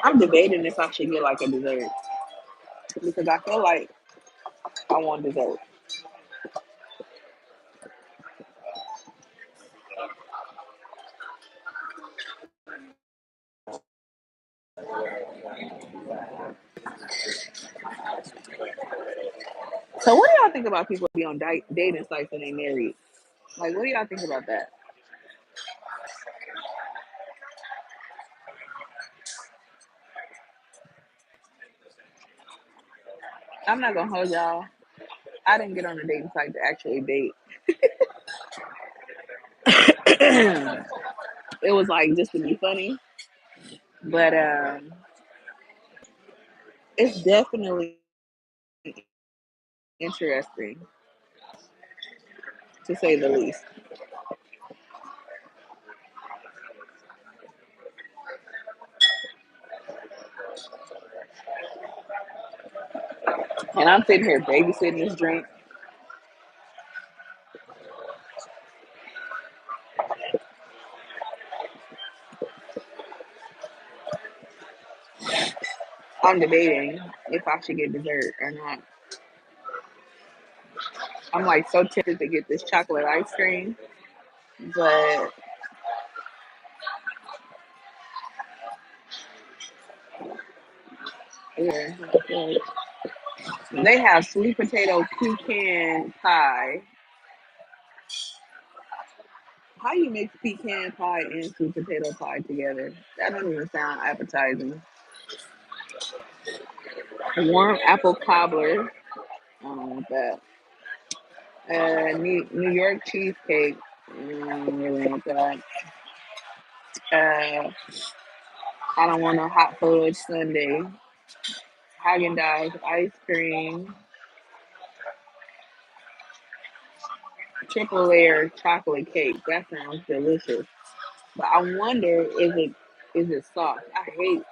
I'm debating if I should get like a dessert because I feel like I want dessert. So what do y'all think about people be on dating sites when they married? Like, what do y'all think about that? I'm not gonna hold y'all. I didn't get on a dating site to actually date. It was like just to be funny, but it's definitely interesting to say the least. And I'm sitting here babysitting this drink. I'm debating if I should get dessert or not. I'm like so tempted to get this chocolate ice cream, but yeah, they have sweet potato pecan pie. How you mix pecan pie and sweet potato pie together? That doesn't even sound appetizing. Warm apple cobbler. I don't want that. New York cheesecake. I don't really want that. Uh, I don't want no hot fudge sundae. Haagen Dazs ice cream. Triple layer chocolate cake. That sounds delicious. But I wonder, is it soft? I hate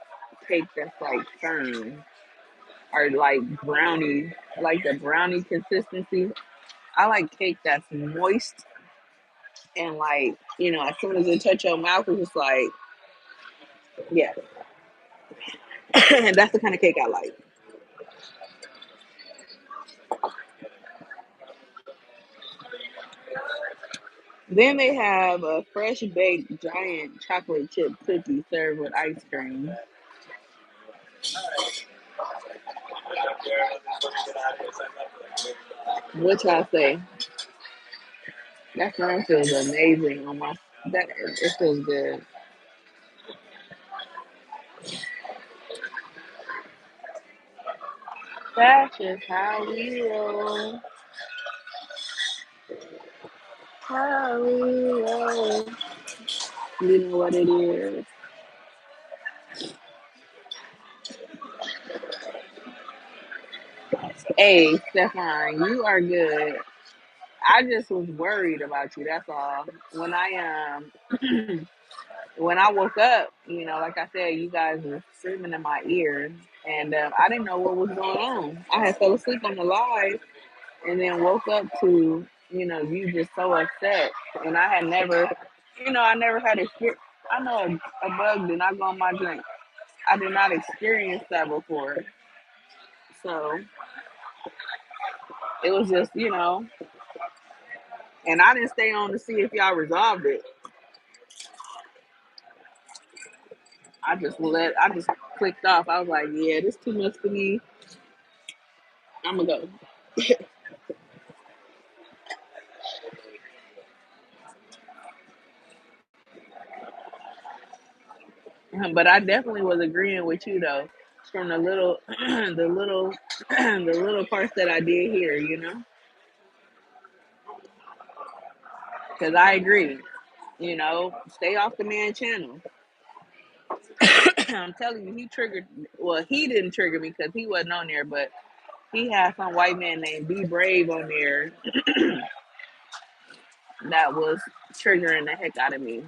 cake that's like firm or like brownie, like the brownie consistency. I like cake that's moist and like, as soon as it touch your mouth, it's just like, yeah. That's the kind of cake I like. Then they have a fresh baked giant chocolate chip cookie served with ice cream. What y'all say? That sound feels amazing on my. That it feels good. That's just how we roll. How we roll. You know what it is. Hey, Stefan, you are good. I just was worried about you. That's all. When I woke up, like I said, you guys were screaming in my ear, and I didn't know what was going on. I had fell asleep on the live, and then woke up to you just so upset, and I had never, I never had experience. I know a bug did not go on my drink. I did not experience that before, so it was just and I didn't stay on to see if y'all resolved it. I just clicked off. I was like, yeah, this too much for me. I'm gonna go. But I definitely was agreeing with you though, from the little, the little, the little parts that I did hear, because I agree. Stay off the man channel. I'm telling you, he triggered. Well, he didn't trigger me because he wasn't on there, but he had some white man named Be Brave on there that was triggering the heck out of me.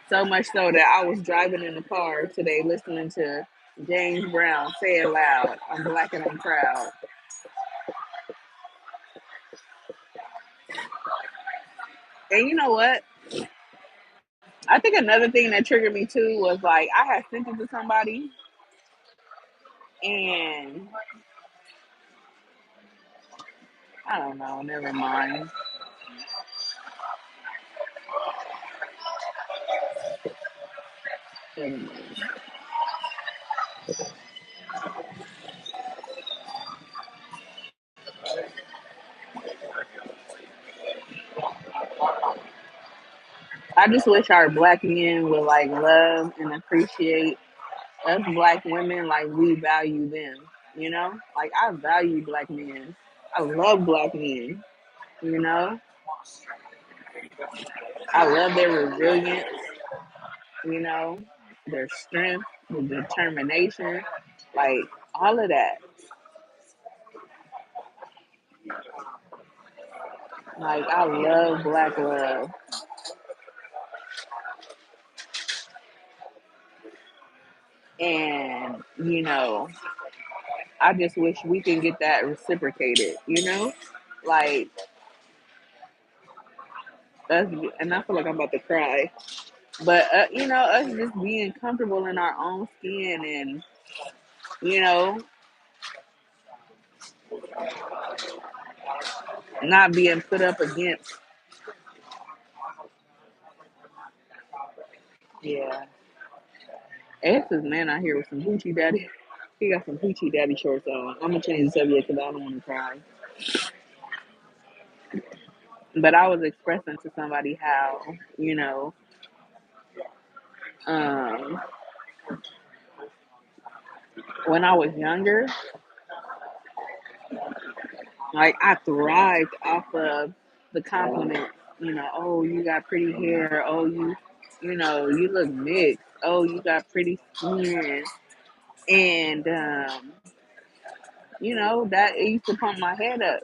So much so that I was driving in the car today listening to James Brown say it loud. I'm black and I'm proud. And you know what? I think another thing that triggered me too was like I had sent it to somebody, and I don't know, never mind. Never mind. I just wish our black men would like love and appreciate us black women like we value them. You know, like I value black men. I love black men. You know, I love their resilience. You know, their strength, their determination, like all of that. Like I love black love, and I just wish we could get that reciprocated. Like us, and I feel like I'm about to cry. But us just being comfortable in our own skin, and you know, not being put up against. Yeah, it's this man out here with some hoochie daddy. He got some hoochie daddy shorts on. I'm gonna change the subject because I don't want to cry. But I was expressing to somebody how um, when I was younger, like I thrived off of the compliment. Oh, you got pretty hair. Oh, you look mixed. Oh, you got pretty skin. And that it used to pump my head up.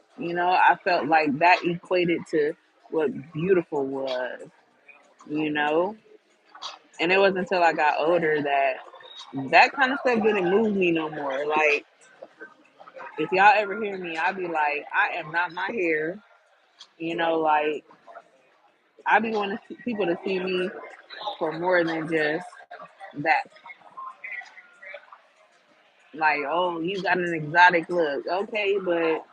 I felt like that equated to what beautiful was. You know, and it wasn't until I got older that that kind of stuff didn't move me no more. Like if y'all ever hear me, I'll be like, I am not my hair. Like I be wanting people to see me for more than just that. Like, oh, you got an exotic look. Okay, but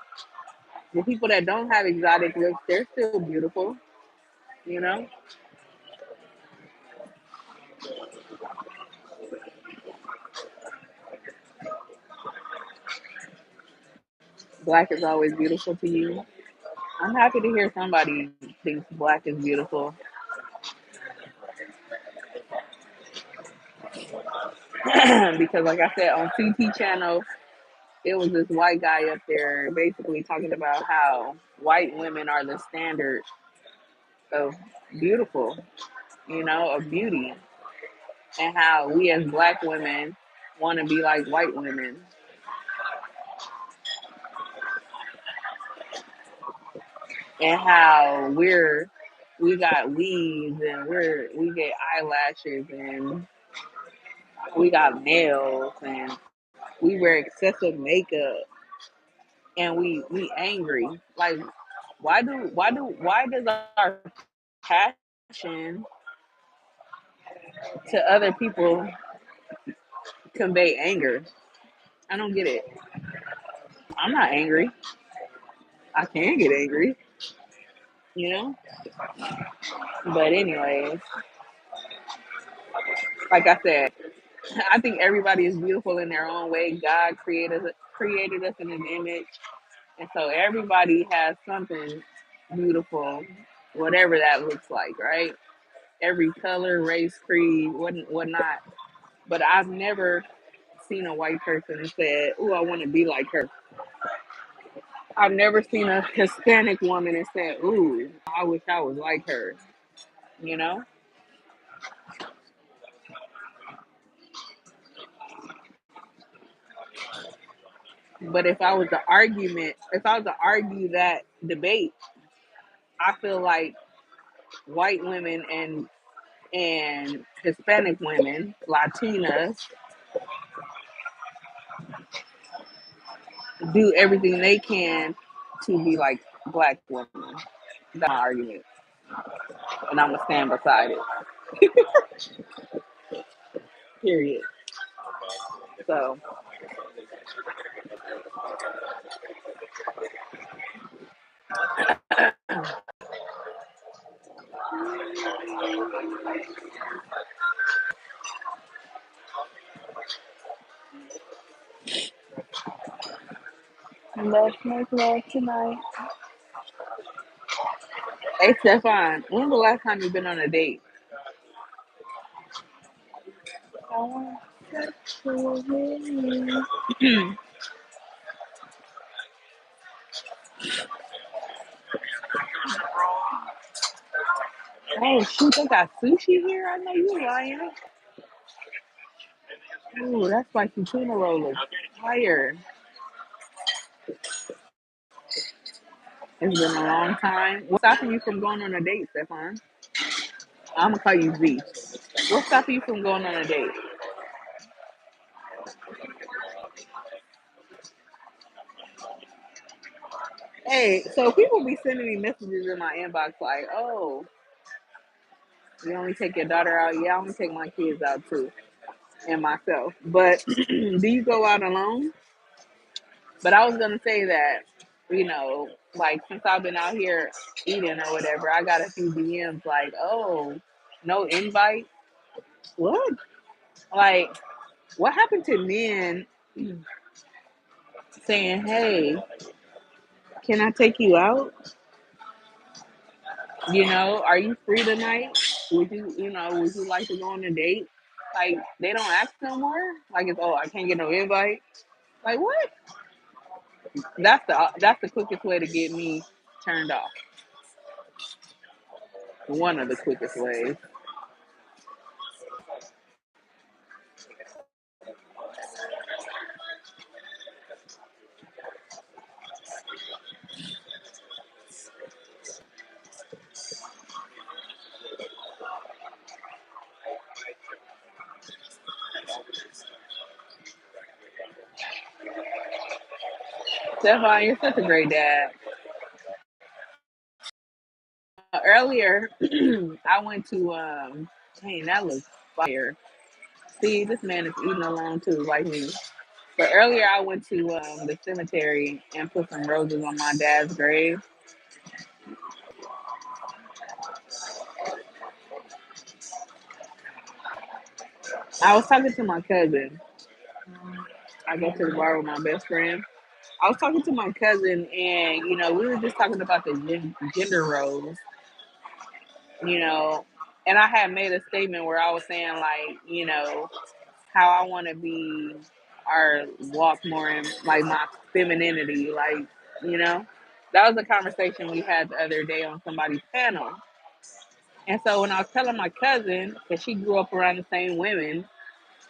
the people that don't have exotic looks, they're still beautiful. You know, black is always beautiful to you. I'm happy to hear somebody thinks black is beautiful. Because, like I said, on TT channel, it was this white guy up there basically talking about how white women are the standard of beautiful, of beauty, and how we as black women want to be like white women, and how we got weaves and we get eyelashes and we got nails and we wear excessive makeup and we angry. Like why does our passion to other people convey anger? I don't get it. I'm not angry. I can get angry, you know. But anyways, like I said, I think everybody is beautiful in their own way. God created us in His image, and so everybody has something beautiful, whatever that looks like, right? Every color, race, creed, whatnot. But I've never seen a white person and said, "Ooh, I want to be like her." I've never seen a Hispanic woman and said, "Ooh, I wish I was like her." You know. But if I was to argue that debate, I feel like white women and Hispanic women, Latinas, do everything they can to be like black women. That's my argument, and I'm gonna stand beside it. Period. So let's make love tonight. Hey Stefan, when was the last time you've been on a date? Oh, shoot, they got sushi here. I know you lying. Ooh, that's spicy tuna roll is fire. It's been a long time. What's stopping you from going on a date, Stefan? I'm gonna call you Z. What's stopping you from going on a date? Hey, so people be sending me messages in my inbox like, "Oh, you only take your daughter out? Yeah, I only take my kids out too, and myself. But do you go out alone?" But I was gonna say that, like since I've been out here eating or whatever, I got a few DMs like, "Oh, no invite? What? Like, what happened to men saying, hey, can I take you out? Are you free tonight? Would you like to go on a date?" Like, they don't ask no more. Like, it's, oh, I can't get no invite. Like, what? That's the quickest way to get me turned off. One of the quickest ways. Stefan, you're such a great dad. Earlier, I went to dang, that looks fire. See, this man is eating alone too, like me. But earlier, I went to the cemetery and put some roses on my dad's grave. I was talking to my cousin. I go to the bar with my best friend. I was talking to my cousin, and we were just talking about the gender roles, you know, and I had made a statement where I was saying like, how I want to be or walk more in like my femininity, like, you know. That was a conversation we had the other day on somebody's panel. And so when I was telling my cousin that she grew up around the same women,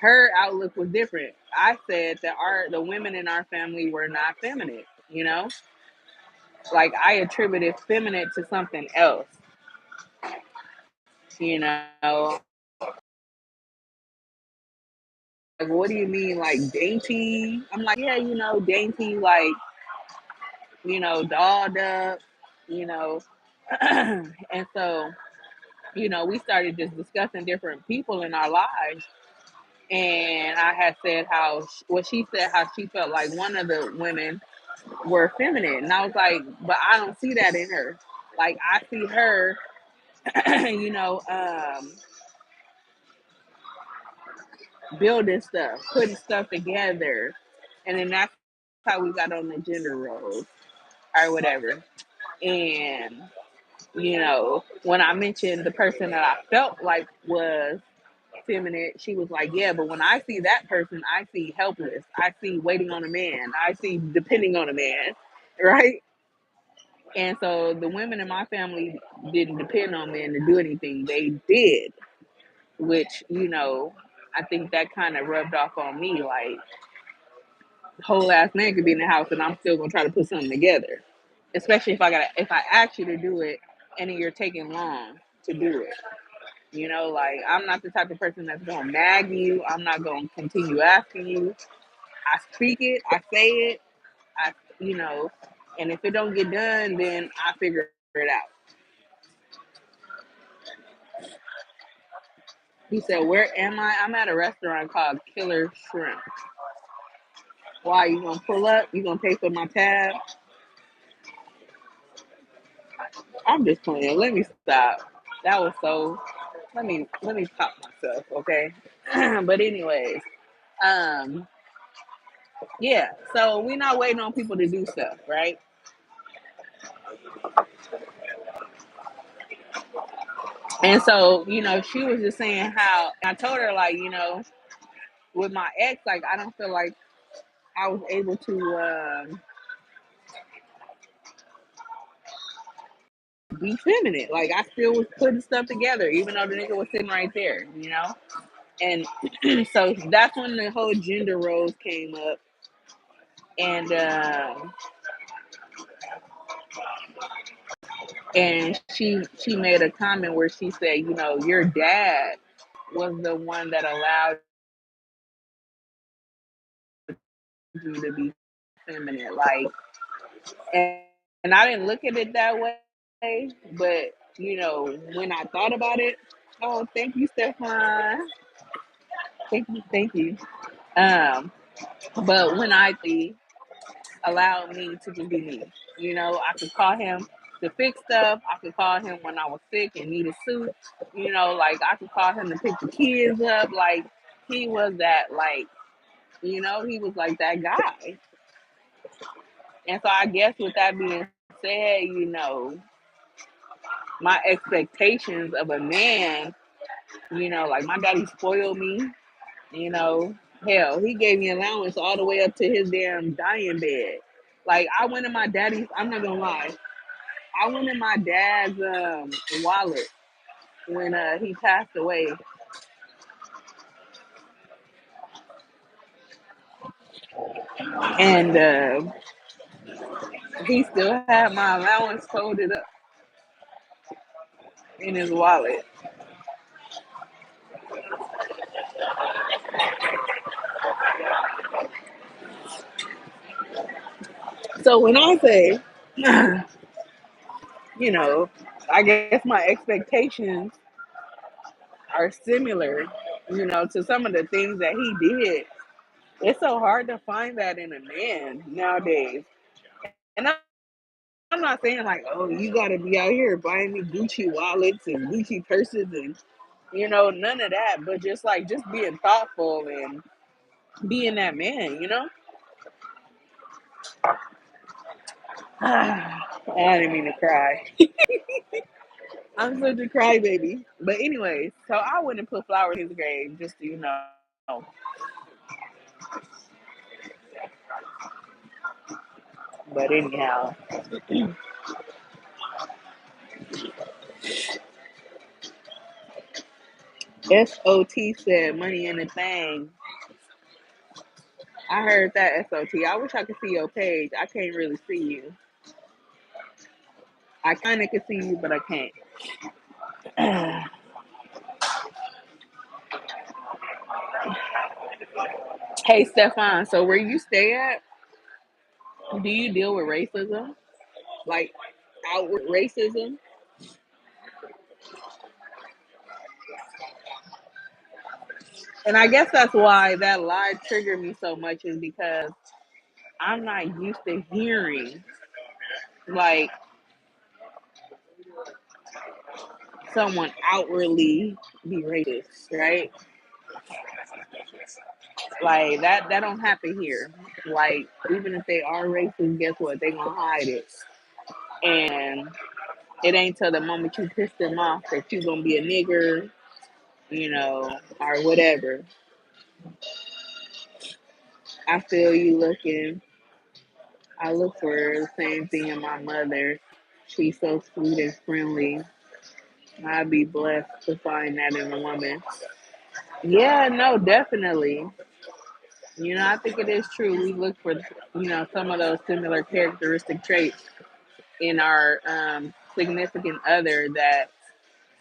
her outlook was different. I said that the women in our family were not feminine, you know? Like I attributed feminine to something else, you know. Like, what do you mean, like dainty? I'm like, yeah, dainty, like, dolled up, you know. And so, we started just discussing different people in our lives. And I had said she said how she felt like one of the women were feminine. And I was like, but I don't see that in her. Like, I see her, you know, um, building stuff, putting stuff together. And then that's how we got on the gender roles or whatever. And, when I mentioned the person that I felt like was feminine, she was like, yeah, but when I see that person, I see helpless. I see waiting on a man. I see depending on a man. Right. And so the women in my family didn't depend on men to do anything. They did, which, I think that kind of rubbed off on me. Like, whole ass man could be in the house and I'm still gonna try to put something together. Especially if I ask you to do it and you're taking long to do it. Like, I'm not the type of person that's gonna nag you. I'm not gonna continue asking you. I speak it, I say it, I you know, and if it don't get done, then I figure it out. He said, "Where am I? I'm at a restaurant called Killer Shrimp. Why you gonna pull up? You gonna pay for my tab?" I'm just playing. Let me stop. That was so. Let me pop myself, okay? But anyways, um, yeah. So we not waiting on people to do stuff, right? And so she was just saying how I told her like with my ex, like I don't feel like I was able to be feminine. Like I still was putting stuff together, even though the nigga was sitting right there. And so that's when the whole gender roles came up, and she made a comment where she said, your dad was the one that allowed you to be feminine, like, and, and I didn't look at it that way, but when I thought about it, oh, thank you, Stefan, thank you. Um, but when I allowed me to just be me. I could call him to fix stuff. I could call him when I was sick and needed soup. Like I could call him to pick the kids up. Like he was that, like, he was like that guy. And so I guess with that being said, my expectations of a man, like my daddy spoiled me, you know, hell, he gave me allowance all the way up to his damn dying bed. Like I went in my daddy's, I'm not gonna lie, I went in my dad's wallet when he passed away, and he still had my allowance folded up in his wallet. So when I say, you know, I guess my expectations are similar, to some of the things that he did. It's so hard to find that in a man nowadays. And I'm not saying like, oh, you gotta be out here buying me Gucci wallets and Gucci purses and none of that. But just being thoughtful and being that man. I didn't mean to cry. I'm such a crybaby. But anyways, so I wouldn't put flowers in his grave just to, But anyhow, SOT said money in the thing. I heard that, SOT. I wish I could see your page. I can't really see you. I kind of can see you, but I can't. Hey, Stefan. So where you stay at, do you deal with racism? Like outward racism? And I guess that's why that lie triggered me so much, is because I'm not used to hearing like someone outwardly be racist, right? Like that don't happen here. Like even if they are racist, guess what? They gonna hide it. And it ain't till the moment you piss them off that you gonna be a nigger, or whatever. I feel you looking. I look for the same thing in my mother. She's so sweet and friendly. I'd be blessed to find that in a woman. Yeah, no, definitely. I think it is true. We look for, some of those similar characteristic traits in our significant other that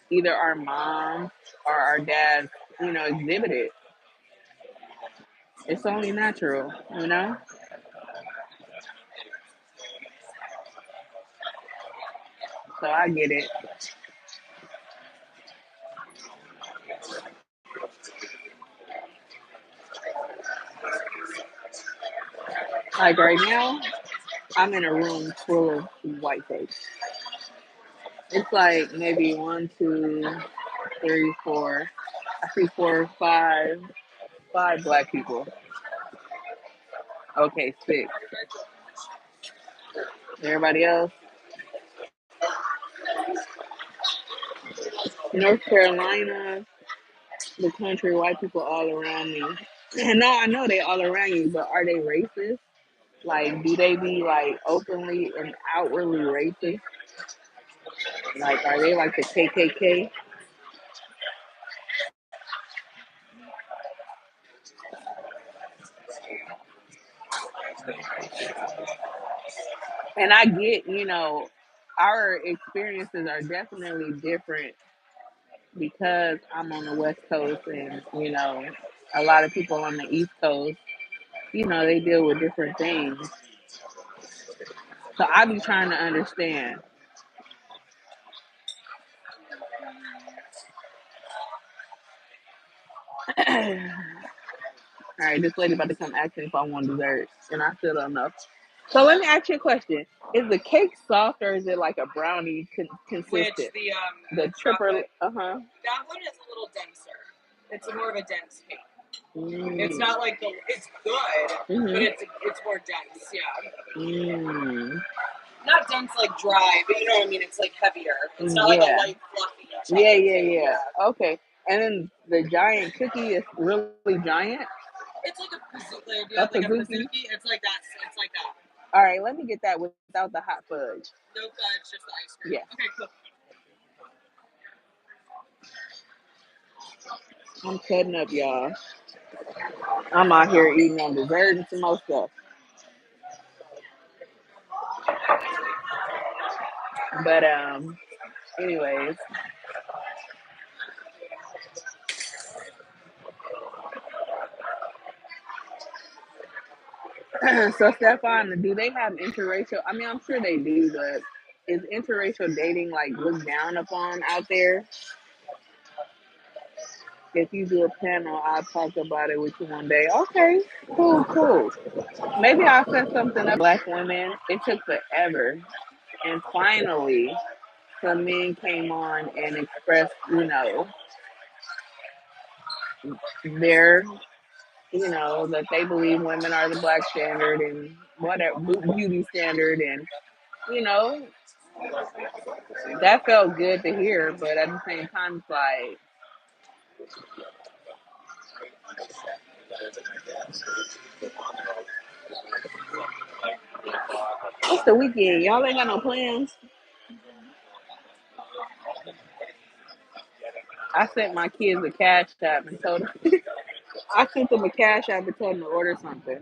either our mom or our dad, exhibited. It's only natural. So I get it. Like right now, I'm in a room full of white folks. It's like maybe one, two, three, four. I see four, five black people. Okay, six. Everybody else, North Carolina, the country, white people all around me. And no, I know they all around you, but are they racist? Like, do they be like openly and outwardly racist? Like, are they like the KKK? And I get, our experiences are definitely different because I'm on the West Coast and, a lot of people on the East Coast, they deal with different things. So I be trying to understand. All right, this lady about to come ask me if I want dessert, and I still don't know. So let me ask you a question: is the cake soft or is it like a brownie Which consistent? the The tripper, chocolate, uh huh. that one is a little denser. It's more of a dense cake. It's Mm. not like it's good, but Mhm. it's more dense. Yeah, Mm. not dense like dry, but you know what I mean. It's like heavier. It's not like a Yeah. light fluffy Yeah. chocolate Yeah. cake. Yeah. Yeah, Okay. And then the giant cookie is really giant. it's like a pizookie. Do you A have like a pizookie. pizookie? It's like that. It's like that. All right, let me get that without the hot fudge. No fudge, just the ice cream. Yeah, Okay, cool. I'm cutting up, y'all. I'm out here eating on dessert and some more stuff. But anyways, so Stefan, do they have interracial? I mean, I'm sure they do, but is interracial dating like looked down upon out there? If you do a panel, I'll talk about it with you one day. Okay, cool, cool. Maybe I'll set something up. Black women. It took forever, and finally, some men came on and expressed, their, that they believe women are the black standard and whatever beauty standard, and you know, that felt good to hear. But at the same time, it's like it's the weekend. Y'all ain't got no plans. I sent my kids a cash app and told them I sent them a cash app and told them to order something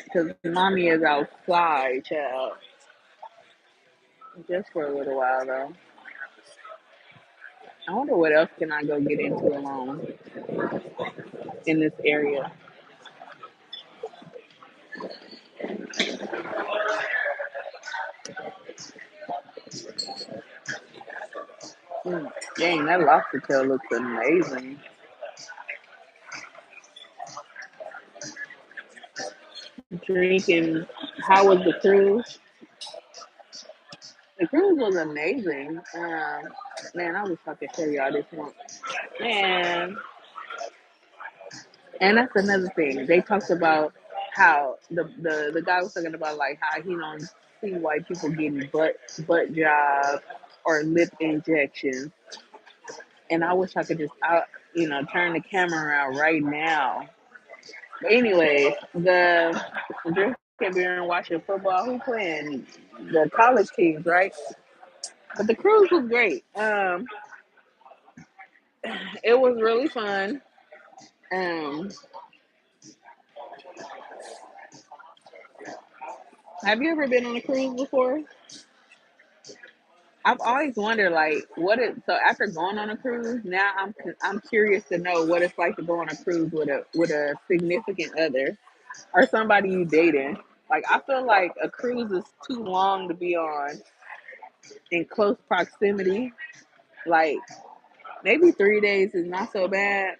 because mommy is outside, child. Just for a little while though. I wonder what else can I go get into alone in this area. Mm, dang, that lobster tail looks amazing. Drinking. How was the cruise? The cruise was amazing. Man, I wish I could tell y'all this one. Man, and that's another thing. They talked about how the guy was talking about like how he don't see white people getting butt jobs or lip injections. And I wish I could just turn the camera around right now. But anyway, the drinking beer and watching football. Who playing? The college teams, right? But the cruise was great. It was really fun. Um, have you ever been on a cruise before? I've always wondered, like, what it. So after going on a cruise, now I'm curious to know what it's like to go on a cruise with a significant other or somebody you dating. Like, I feel like a cruise is too long to be on in close proximity. Like, maybe 3 days is not so bad,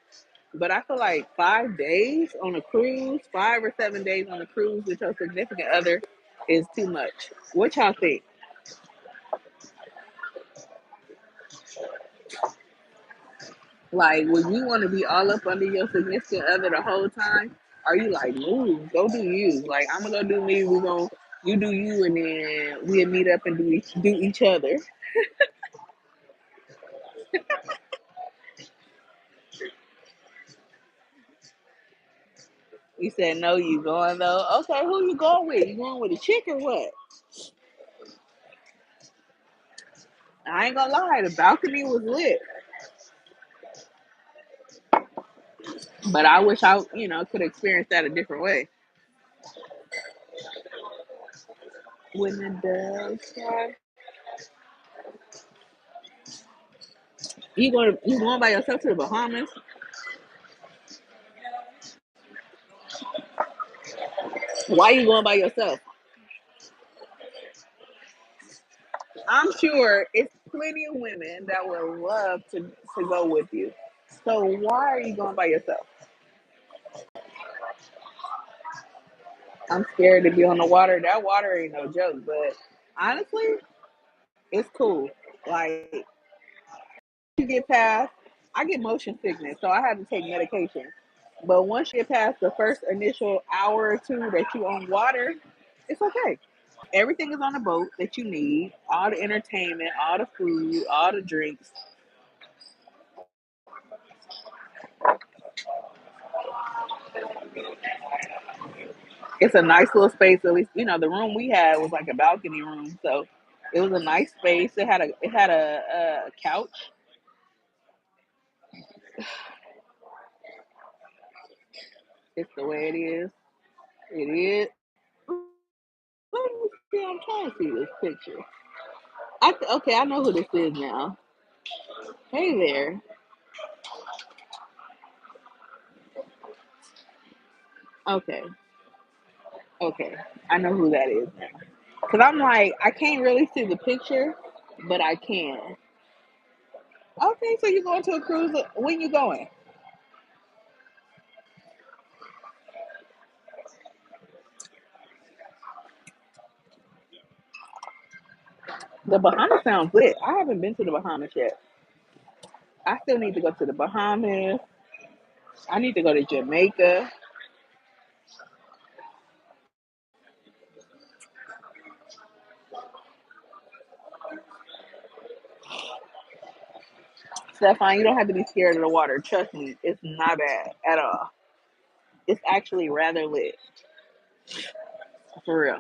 But I feel like 5 days on a cruise, 5 or 7 days on a cruise with your significant other is too much. What y'all think? Like, would you want to be all up under your significant other the whole time? Are you like, move, go do you? Like, I'm gonna go do me. We gonna you do you, and then we'll meet up and do each other. You said no, you going though. Okay, who you going with? You going with a chick or what? I ain't gonna lie, the balcony was lit, but I wish I could experience that a different way. When the doves cry, you going by yourself to the Bahamas? Why you going by yourself? I'm sure it's plenty of women that would love to go with you. So why are you going by yourself? I'm scared to be on the water. That water ain't no joke, but honestly, it's cool. Like you get past, I get motion sickness, so I have to take medication. But once you get past the first initial hour or two that you on water, it's okay. Everything is on the boat that you need, all the entertainment, all the food, all the drinks. It's a nice little space. At least the room we had was like a balcony room, so it was a nice space. It had a couch. It's the way it is. It is. Let me see. I'm trying to see this picture. Okay, I know who this is now. Hey there. Okay, okay, I know who that is now. Cause I'm like, I can't really see the picture, but I can. Okay, so you're going to a cruise? When you going? The Bahamas sounds lit. I haven't been to the Bahamas yet. I still need to go to the Bahamas. I need to go to Jamaica. Stefan, you don't have to be scared of the water. Trust me, it's not bad at all. It's actually rather lit, for real.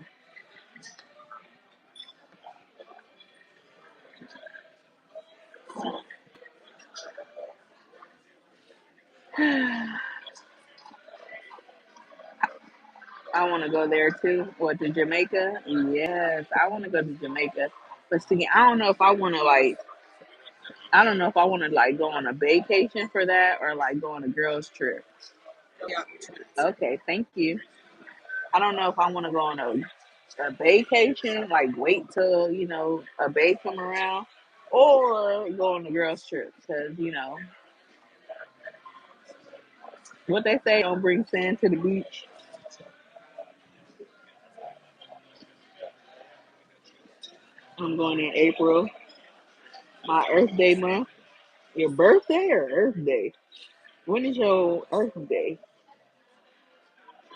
I want to go there too. Or to Jamaica? Yes, I want to go to Jamaica. But see, I don't know if I want to like go on a vacation for that or like go on a girls trip. Yeah. Okay, thank you. I don't know if I want to go on a vacation, like wait till a babe come around, or go on a girls trip because what they say, don't bring sand to the beach. I'm going in April, my Earth Day month. Your birthday or Earth Day? When is your Earth Day?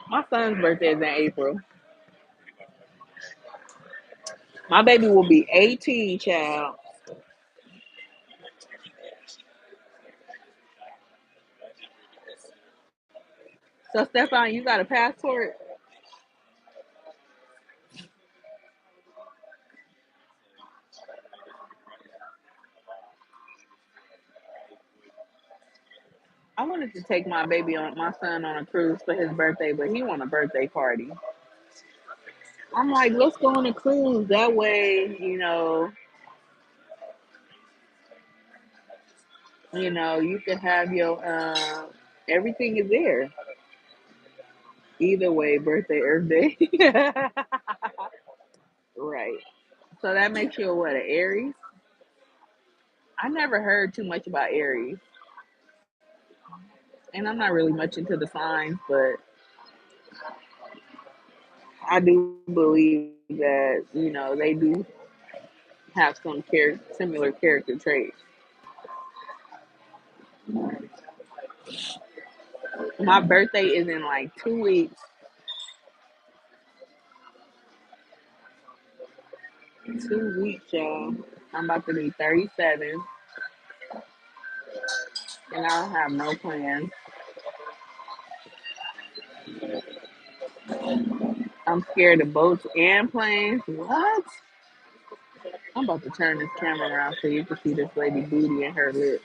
My son's birthday is in April. My baby will be 18, child. So, Stefan, you got a passport? I wanted to take my son on a cruise for his birthday, but he want a birthday party. I'm like, let's go on a cruise. That way, you can have your everything is there. Either way, birthday, Earth Day. Right. So that makes you a what, an Aries? I never heard too much about Aries. And I'm not really much into the signs, but I do believe that they do have some similar character traits. My birthday is in like 2 weeks. 2 weeks, y'all. I'm about to be 37, and I don't have no plans. I'm scared of boats and planes. What? I'm about to turn this camera around so you can see this lady booty and her lips.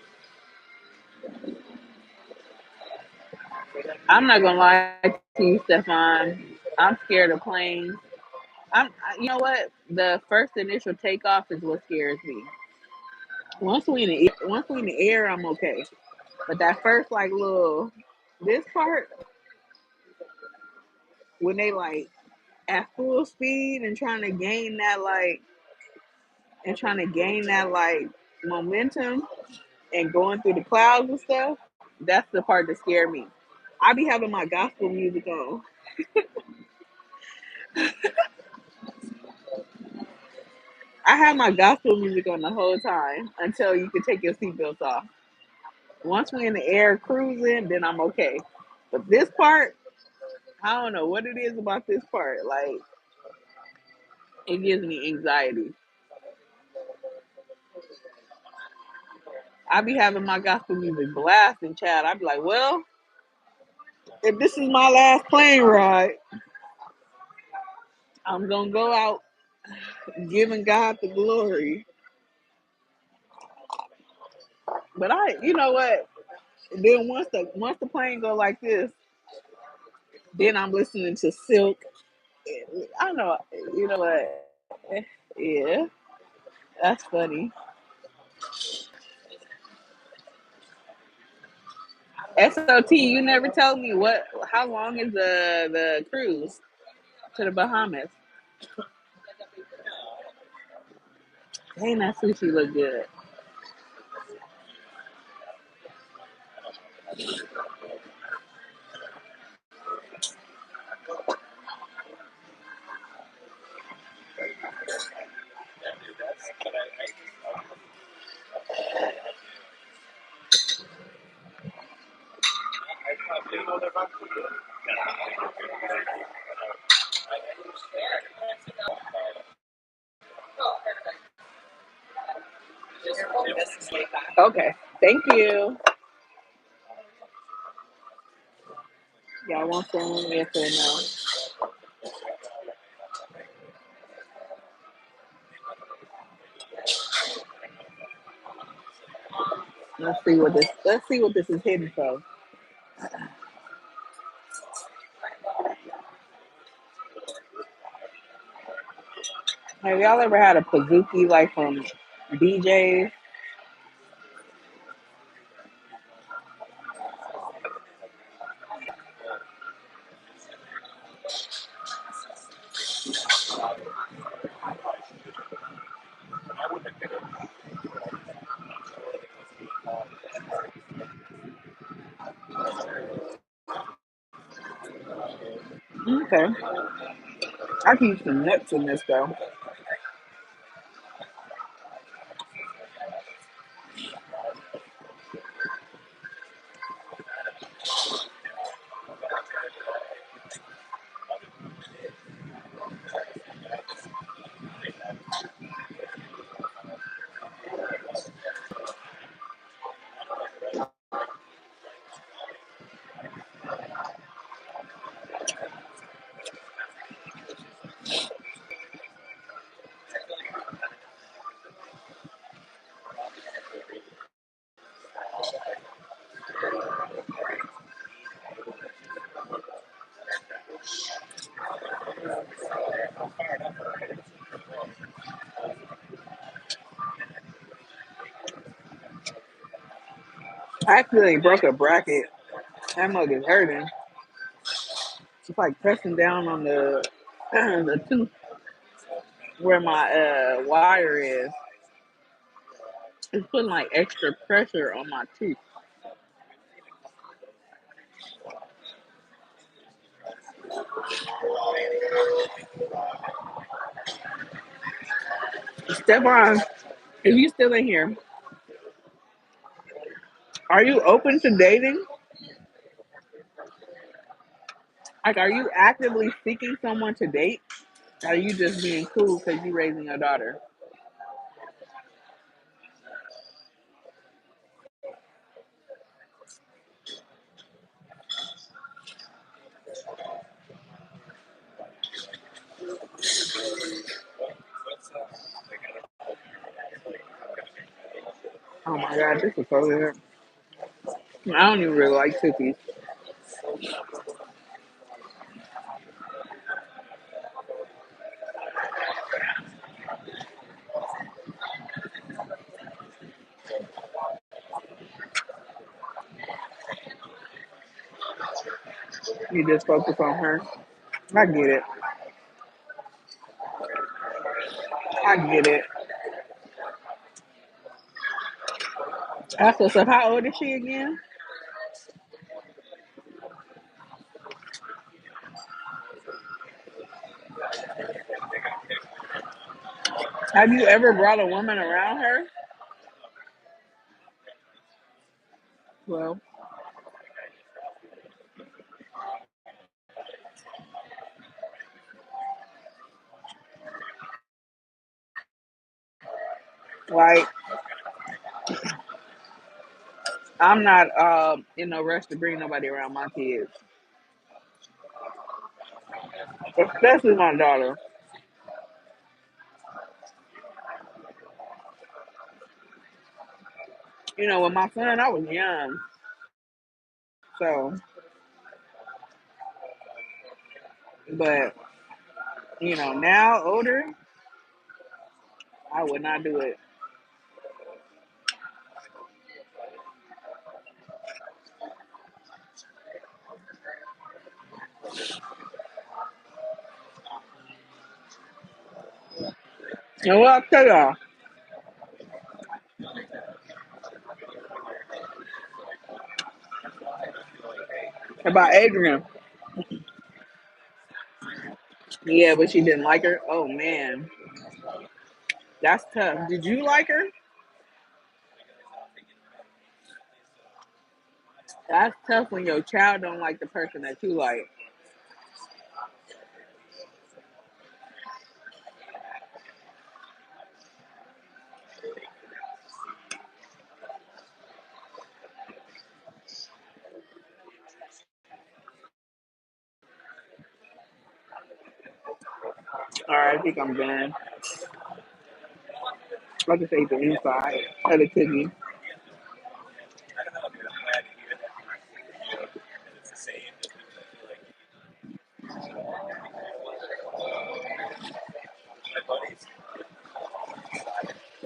I'm not gonna lie to you, Stefan. I'm scared of planes. You know what? The first initial takeoff is what scares me. Once we in the air, I'm okay. But that first like little this part when they like at full speed and trying to gain that like momentum and going through the clouds and stuff, that's the part that scared me. I be having my gospel music on. I have my gospel music on the whole time until you can take your seatbelts off. Once we're in the air cruising, then I'm okay. But this part, I don't know what it is about this part. Like it gives me anxiety. I be having my gospel music blasting, Chad. I be like, well, if this is my last plane ride, I'm gonna go out giving God the glory. But you know what? Then once the plane go like this, then I'm listening to Silk. I know, you know what? Yeah, that's funny. SOT, you never told me how long is the cruise to the Bahamas? Dang, that sushi look good. Okay, thank you. Y'all want some? Yes or no? Let's see what this is hitting for. Have y'all ever had a Pazuki like from BJ's? Okay, I can use some nuts in this though. I accidentally broke a bracket. That mug is hurting. It's like pressing down on the the tooth where my wire is. It's putting like extra pressure on my tooth. Stephon, if you still in here, are you open to dating? Like, are you actively seeking someone to date? Or are you just being cool because you raising a daughter? Oh my god, this is so good. I don't even really like cookies. You just focus on her. I get it. I get it. That's what's up. How old is she again? Have you ever brought a woman around her? Well, like, I'm not in no rush to bring nobody around my kids, especially my daughter. You know, with my son, I was young, so but now older, I would not do it. And what I'll tell y'all about Adrian. Yeah, but she didn't like her. Oh man, that's tough. Did you like her? That's tough when your child don't like the person that you like. All right, I think I'm done. I just ate the inside of the cookie.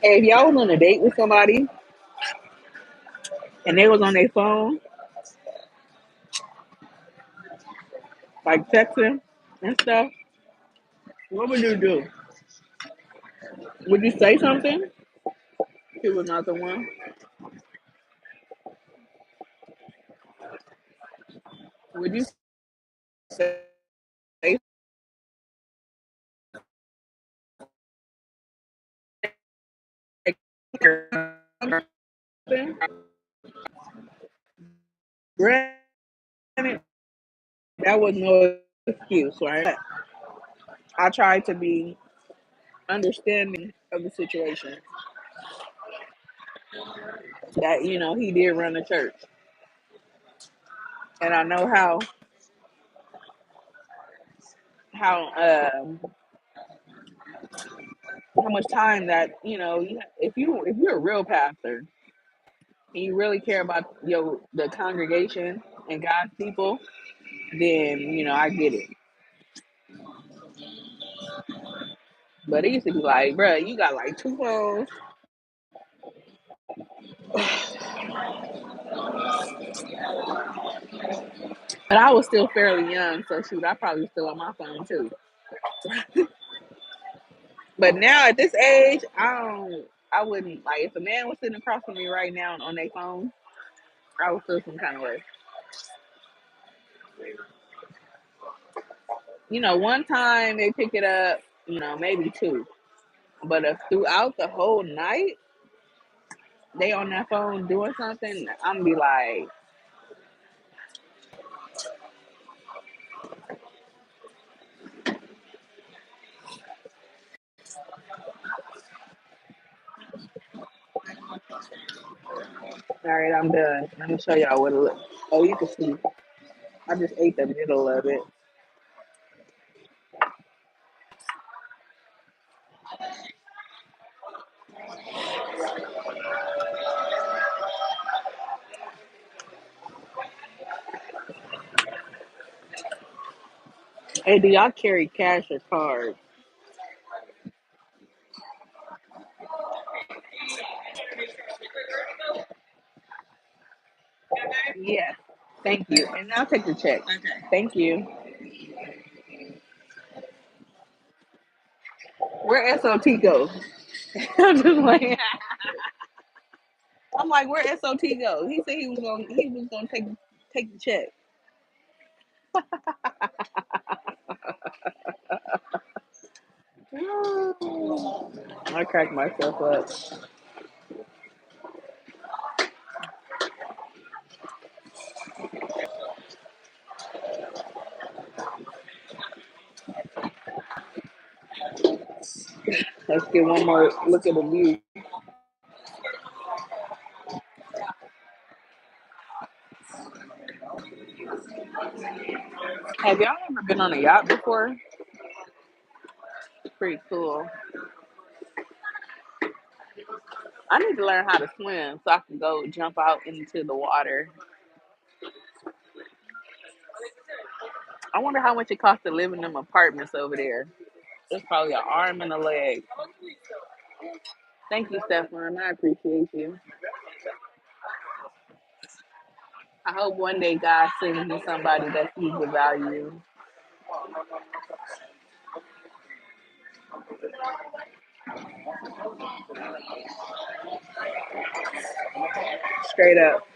Hey, if y'all was on a date with somebody and they was on their phone, like texting and stuff, what would you do? Would you say something? She was not the one. Would you say something? Granted, that was no excuse, right? I tried to be understanding of the situation. That he did run the church, and I know how much time that if you're a real pastor and you really care about the congregation and God's people, then I get it. But it used to be like, bruh, you got like two phones. But I was still fairly young, so shoot, I probably was still on my phone too. But now at this age, I wouldn't like if a man was sitting across from me right now on their phone, I would feel some kind of way. One time they pick it up, maybe two. But if throughout the whole night they on their phone doing something, I'm be like, all right, I'm done. Let me show y'all what it looks. Oh, you can see. I just ate the middle of it. Hey, do y'all carry cash or cards? Yes. Thank you. And I'll take the check. Okay. Thank you. Where SOT go? I'm just like, I'm like, where SOT go? He said he was gonna take the check. I cracked myself up. Let's get one more look at the view. Have y'all ever been on a yacht before? It's pretty cool. I need to learn how to swim so I can go jump out into the water. I wonder how much it costs to live in them apartments over there. It's probably an arm and a leg. Thank you, Stefan. I appreciate you. I hope one day God sends me somebody that sees the value. Straight up.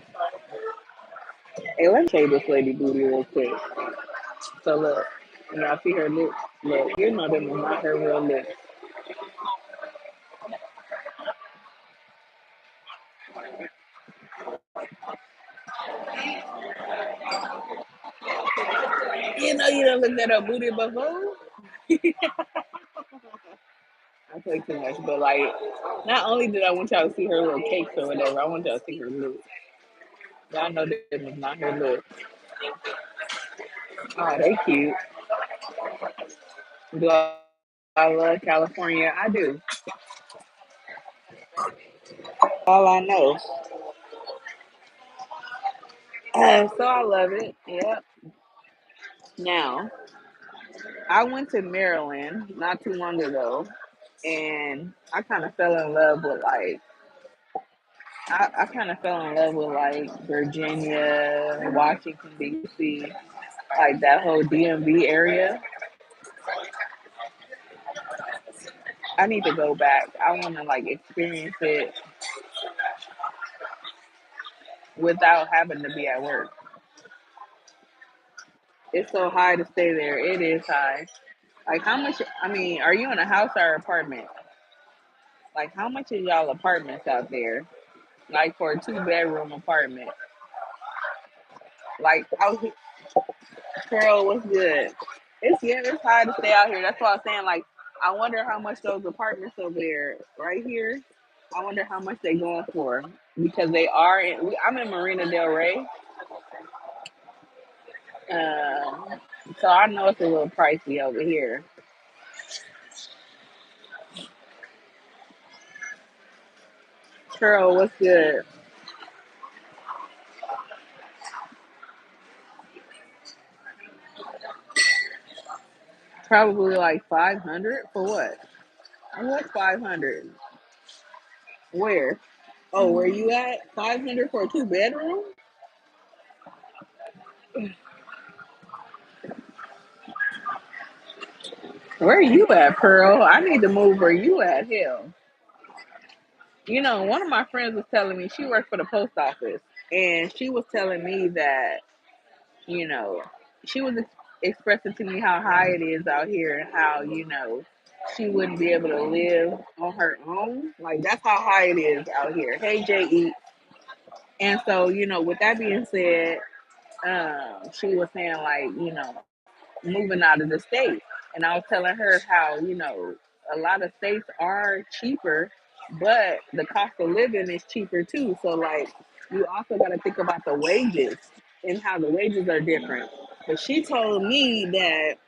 Hey, let me show you this lady booty real quick. So look, y'all see her lips? Look, you know them is not her real lips. You know you don't look at her booty before. I play too much, but like, not only did I want y'all to see her little cakes or whatever, I want y'all to see her lips. Y'all know them is not her lips. Oh, they cute. Do I love California? I do. All I know. So I love it. Yep. Now, I went to Maryland not too long ago, and I kind of fell in love with like I kind of fell in love with like Virginia, Washington D.C., like that whole DMV area. I need to go back. I want to like experience it without having to be at work. It's so high to stay there. It is high. Like how much? I mean, are you in a house or apartment? Like how much is y'all apartments out there? Like for a two-bedroom apartment. Like out here, girl, what's good? It's hard to stay out here. That's why I'm saying like I wonder how much those apartments over there right here. I wonder how much they going for because they are. I'm in Marina Del Rey, um, so I know it's a little pricey over here. Girl, what's good? Probably like 500 for what? What's 500? Where? Oh, where you at? 500 for a two-bedroom? Where you at, Pearl? I need to move where you at. Hell, one of my friends was telling me she worked for the post office, and she was telling me that you know she was expressing to me how high it is out here and how she wouldn't be able to live on her own. Like that's how high it is out here. Hey, Je. And so with that being said, she was saying like moving out of the state, and I was telling her how a lot of states are cheaper, but the cost of living is cheaper too. So like you also got to think about the wages and how the wages are different. But she told me that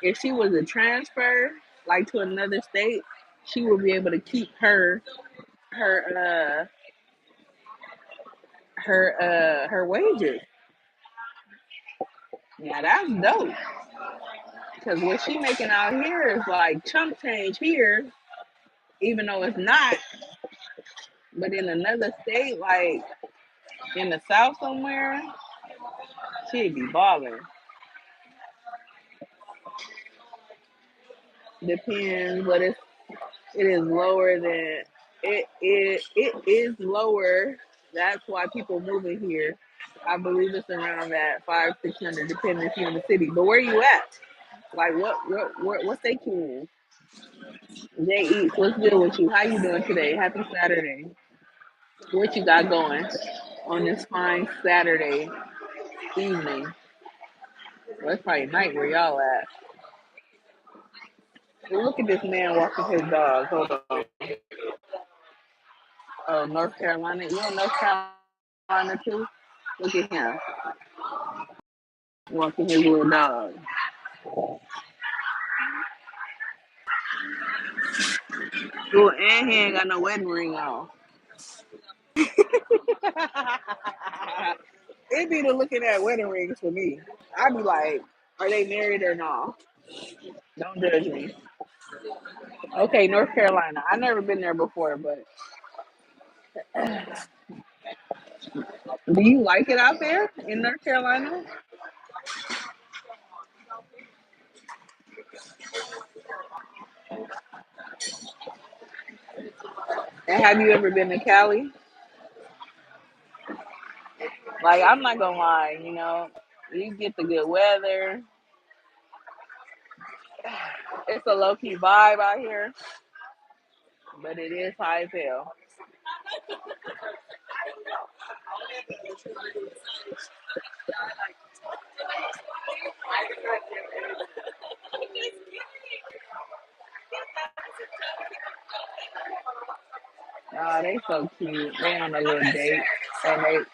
if she was to transfer like to another state, she would be able to keep her her wages. Yeah, that's dope. Because what she making out here is like chump change here, even though it's not. But in another state, like in the South somewhere, she'd be balling. Depends, but it is lower than it is lower. That's why people moving here. I believe it's around that 500-600, depending if you're in the city. But where you at? Like what state you in? Jay Eats, what's good with you? How you doing today? Happy Saturday. What you got going on this fine Saturday evening? Well, it's probably night where y'all at. Well, look at this man walking his dog. Hold on. Oh, North Carolina. You in North Carolina too? Look at him walking his little dog. Oh, and he ain't got no wedding ring on. It be the looking at wedding rings for me. I be like, are they married or not? Don't judge me. Okay, North Carolina. I never been there before, but do you like it out there in North Carolina? And have you ever been to Cali? Like, I'm not gonna lie, you get the good weather. It's a low key vibe out here, but it is high as hell. Oh, they so cute. They on a little date, and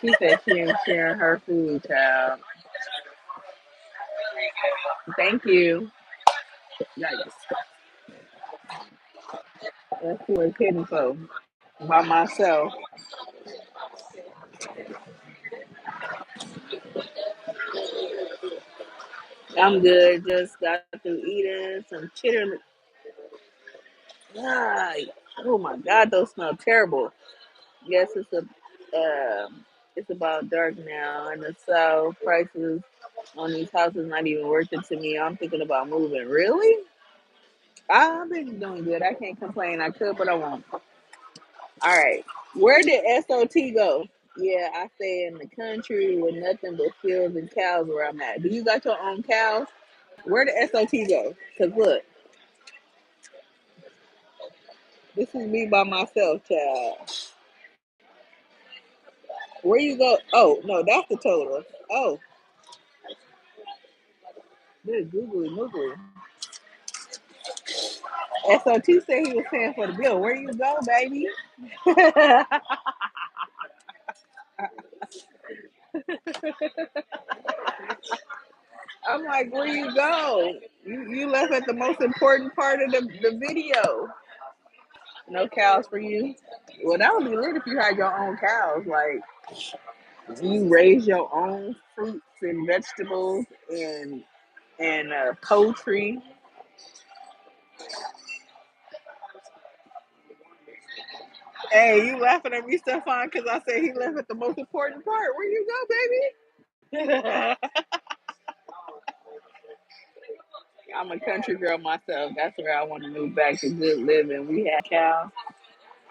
she said she ain't sharing her food, child. Thank you. Yikes. Let's see what's hidden for. By myself. I'm good. Just got through eating some chitter. Ah, oh my God, those smell terrible. Yes, it's about dark now, and the south prices on these houses not even worth it to me. I'm thinking about moving. Really? I've been doing good. I can't complain. I could, but I won't. All right. Where did SOT go? Yeah, I stay in the country with nothing but fields and cows where I'm at. Do you got your own cows? Where did SOT go? Cause look, this is me by myself, child. Where you go? Oh no, that's the total. Oh, this googly moogly. SOT said he was paying for the bill. Where you go, baby? I'm like, where you go? You left at the most important part of the video. No cows for you. Well, that would be lit if you had your own cows. Like you raise your own fruits and vegetables and poultry. Hey, you laughing at me, Stefan, because I said he left at the most important part. Where you go, baby? I'm a country girl myself. That's where I want to move back to good living. We have cows.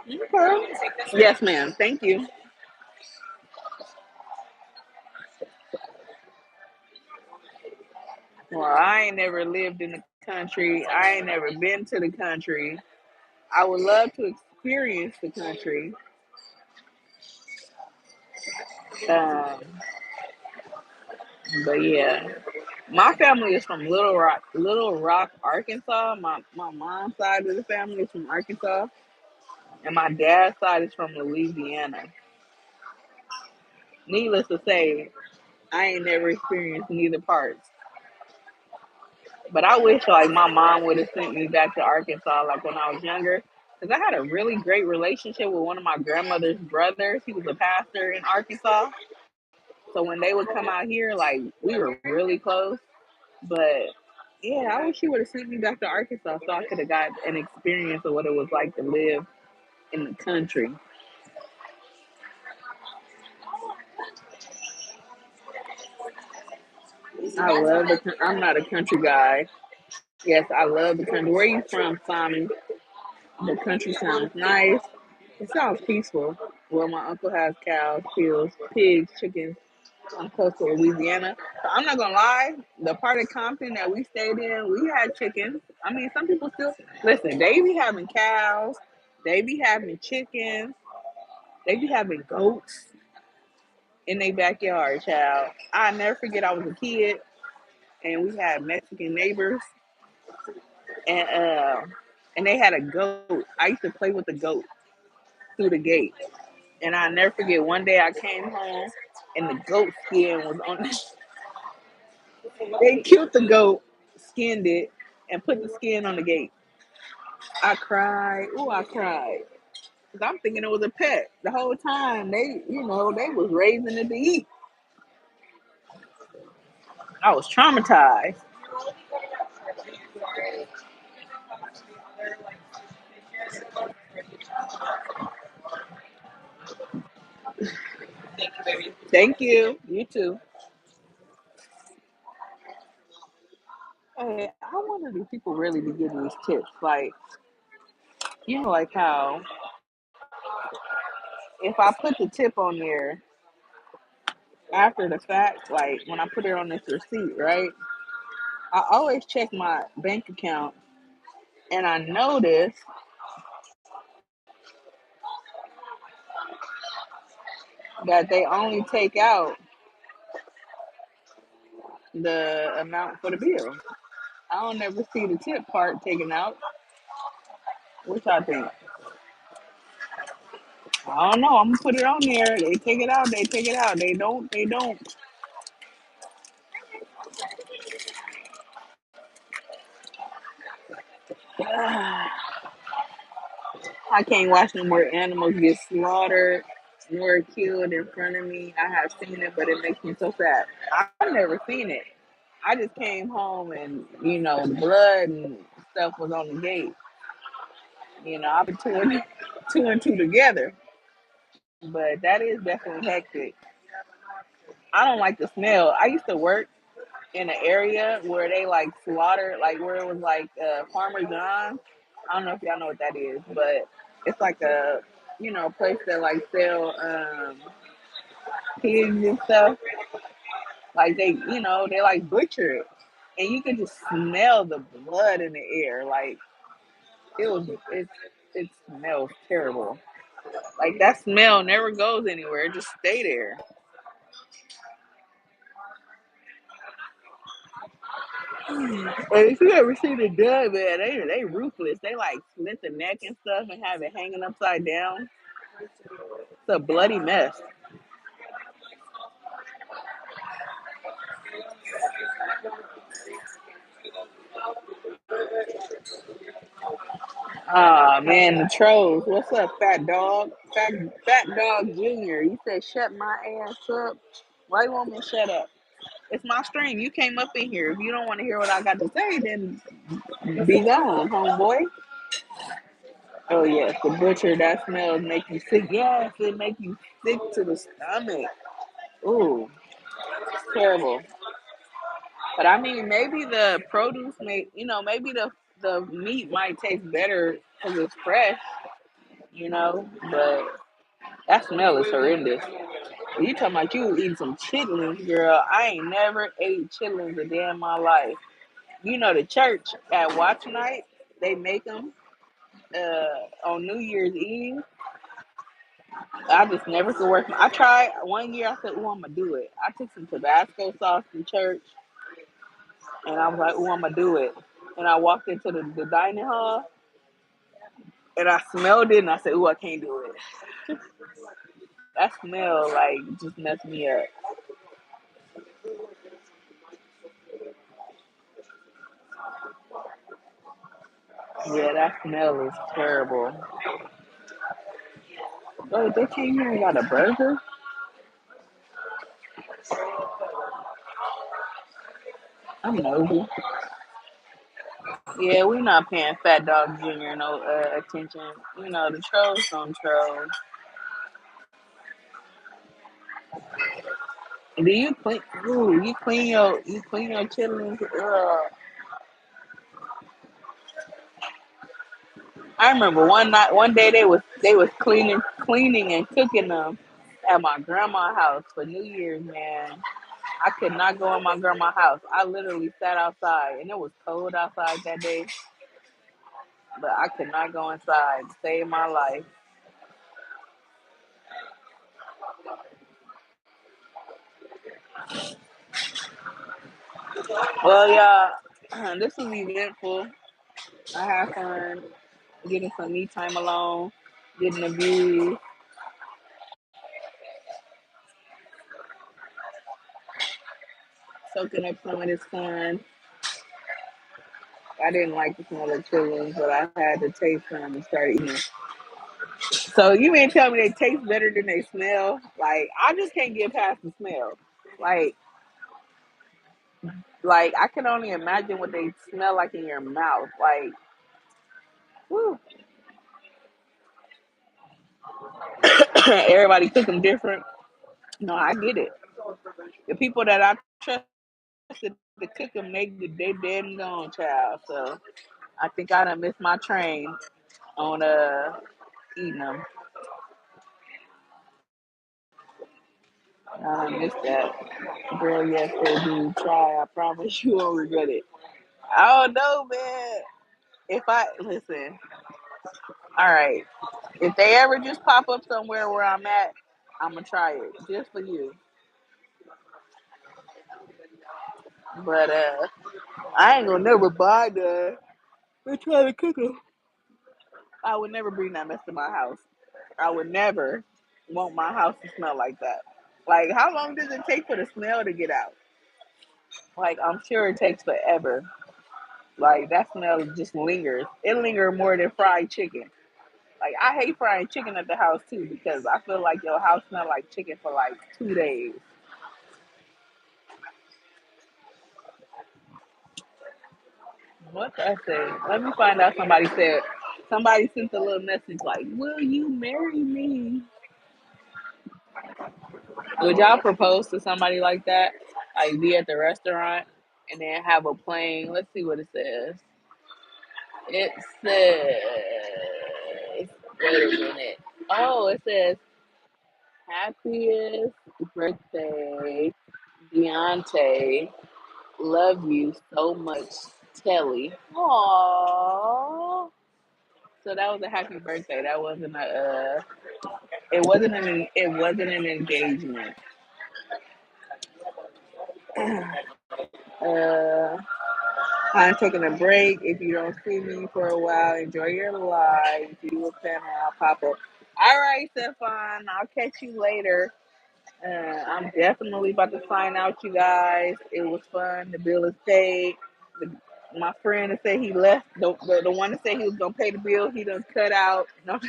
Okay. Yes, ma'am. Thank you. Well, I ain't never lived in the country. I ain't never been to the country. I would love to experience the country. Um, but yeah, my family is from Little Rock, Arkansas. My mom's side of the family is from Arkansas, and my dad's side is from Louisiana. Needless to say, I ain't never experienced neither parts. But I wish like my mom would have sent me back to Arkansas like when I was younger. Because I had a really great relationship with one of my grandmother's brothers. He was a pastor in Arkansas. So when they would come out here, like we were really close. But yeah, I wish she would have sent me back to Arkansas so I could have got an experience of what it was like to live in the country. I'm not a country guy. Yes, I love the country. Where you from, Simon? The country sounds nice. It sounds peaceful. Well, my uncle has cows, pigs, chickens. I'm close to Louisiana. So I'm not gonna lie, the part of Compton that we stayed in, we had chickens. I mean, some people still listen, they be having cows, they be having chickens, they be having goats in their backyard, child. I never forget I was a kid and we had Mexican neighbors and they had a goat. I used to play with the goat through the gate. And I never forget one day I came home and the goat skin was on. They killed the goat, skinned it, and put the skin on the gate. I cried. Oh, I cried. Cause I'm thinking it was a pet the whole time. They was raising it to eat. I was traumatized. Thank you. You too. Hey, I wonder do people really be getting these tips? Like, like how if I put the tip on there after the fact, like when I put it on this receipt, right? I always check my bank account and I notice that they only take out the amount for the bill. I don't ever see the tip part taken out, which I think. I don't know. I'm gonna put it on there. They take it out. They take it out. They don't. They don't. I can't watch no more animals get slaughtered nor killed in front of me. I have seen it, but it makes me so sad. I've never seen it. I just came home and the blood and stuff was on the gate. I put two and two together, but that is definitely hectic. I don't like the smell. I used to work in an area where they like slaughter, like where it was like Farmer John. I don't know if y'all know what that is, but it's like a place that like sell pigs and stuff. Like they like butcher it, and you could just smell the blood in the air. Like it smells terrible. Like that smell never goes anywhere. It just stay there. But if you ever see the dove, man, they ruthless. They like slit the neck and stuff and have it hanging upside down. It's a bloody mess. Ah man, the trolls. What's up, fat dog? Fat dog Junior. You said shut my ass up. Why you want me to shut up? It's my stream. You came up in here. If you don't want to hear what I got to say, then be gone, homeboy. Oh yes, the butcher. That smell make you sick. Yes, it make you sick to the stomach. Ooh, it's terrible. But I mean, maybe the produce maybe the meat might taste better because it's fresh. But that smell is horrendous. You talking about you eating some chitlins, girl? I ain't never ate chitlins a day in my life. You know the church at watch night, they make them on New Year's Eve. I just never could work. I tried one year. I said, "Oh, I'm gonna do it." I took some Tabasco sauce from church, and I was like, "Oh, I'm gonna do it." And I walked into the dining hall, and I smelled it, and I said, "Oh, I can't do it." That smell like just messed me up. Yeah, that smell is terrible. Oh, they came here and got a burger. I'm nosy. Yeah, we not paying Fat Dog Jr. no attention. You know the trolls on troll. Do you clean? Ooh, you clean your chitlins. I remember one day they was cleaning and cooking them at my grandma's house for New Year's. Man, I could not go in my grandma's house. I literally sat outside, and it was cold outside that day, but I could not go inside to save my life. Well, yeah, this was eventful. I had fun getting some me time alone, getting the views, soaking up some of this sun. I didn't like the smell of chillings, but I had to taste some and start eating. So you mean tell me they taste better than they smell? Like I just can't get past the smell. Like like I can only imagine what they smell like in your mouth. Like, whew. Everybody cook them different. No, I get it. The people that I trusted to cook them, they dead and gone, child. So I think I done missed my train on eating them. I done missed that. Girl, yes, they do. Try. I promise you won't regret it. I don't know, man. If I listen, all right. If they ever just pop up somewhere where I'm at, I'm gonna try it just for you. But I ain't gonna never buy the. They try to cook them. I would never bring that mess to my house. I would never want my house to smell like that. Like, how long does it take for the smell to get out? Like, I'm sure it takes forever. Like, that smell just lingers. It lingers more than fried chicken. Like, I hate frying chicken at the house too because I feel like your house smell like chicken for like 2 days. What I say? Let me find out. Somebody sent a little message like, "Will you marry me?" Would y'all propose to somebody like that? Like be at the restaurant and then have a plane. Let's see what it says. It says, wait a minute. Oh, it says, happiest birthday, Deontay. Love you so much, Telly. Aww. So that was a happy birthday. That wasn't it wasn't an engagement. Uh, I'm taking a break. If you don't see me for a while, enjoy your life. If you a fan, I'll pop up. All right, Stefan. I'll catch you later. I'm definitely about to sign out, you guys. It was fun. The bill is paid. The, my friend that said he left, the one that said he was gonna pay the bill, he done cut out. No,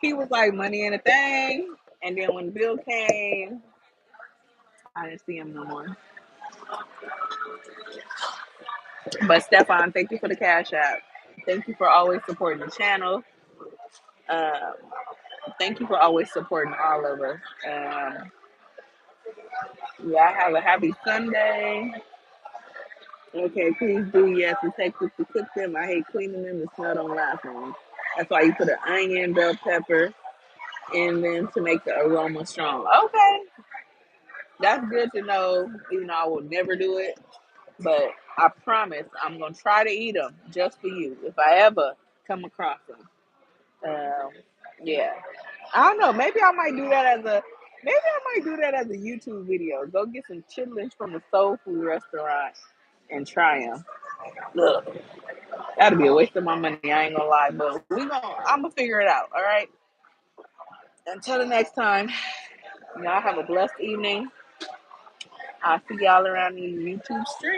he was like money in a thing, and then when the bill came, I didn't see him no more. But Stefan, thank you for the cash app. Thank you for always supporting the channel. Um, thank you for always supporting all of us. Yeah, have a happy Sunday. Okay, please do yes and take this to cook them. I hate cleaning them. The smell don't last long. That's why you put an onion, bell pepper. and then to make the aroma strong. Okay, that's good to know. Even though I will never do it, but I promise I'm gonna try to eat them just for you if I ever come across them. Um, yeah, I don't know. Maybe I might do that as a YouTube video. Go get some chitlins from the soul food restaurant and try them. Look, that'd be a waste of my money. I ain't gonna lie, but I'm gonna figure it out. All right. Until the next time, y'all have a blessed evening. I'll see y'all around these YouTube streets.